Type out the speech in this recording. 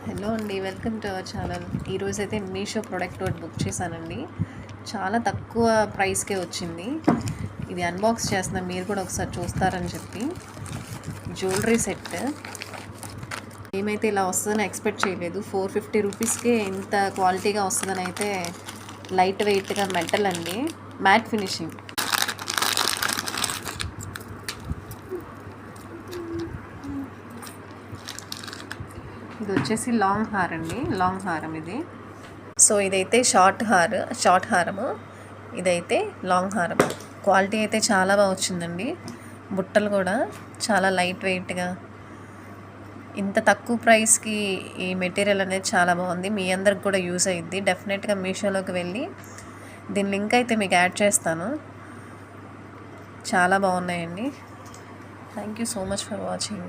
Hello అండి, welcome to our channel. ఈరోజైతే Meesho product ఒకటి బుక్ చేశానండి. చాలా తక్కువ ప్రైస్కే వచ్చింది. ఇది అన్బాక్స్ చేస్తున్నాను, మీరు కూడా ఒకసారి చూస్తారని చెప్పి. జ్యువెలరీ సెట్ ఏమైతే ఇలా వస్తుందని ఎక్స్పెక్ట్ చేయలేదు. 450 రూపీస్కే ఇంత క్వాలిటీగా వస్తుందని అయితే. లైట్ వెయిట్గా మెటల్ అండి, మ్యాట్ ఫినిషింగ్. ఇది వచ్చేసి లాంగ్ హార్ అండి, లాంగ్ హారం ఇది. సో ఇదైతే షార్ట్ హారము, ఇదైతే లాంగ్ హారం. క్వాలిటీ అయితే చాలా బాగా వచ్చిందండి. బుట్టలు కూడా చాలా లైట్ వెయిట్గా, ఇంత తక్కువ ప్రైస్కి ఈ మెటీరియల్ అనేది చాలా బాగుంది. మీ అందరికి కూడా యూస్ అయ్యిద్ది. డెఫినెట్గా మీషోలోకి వెళ్ళి దీని లింక్ అయితే మీకు యాడ్ చేస్తాను. చాలా బాగున్నాయండి. Thank you so much for watching.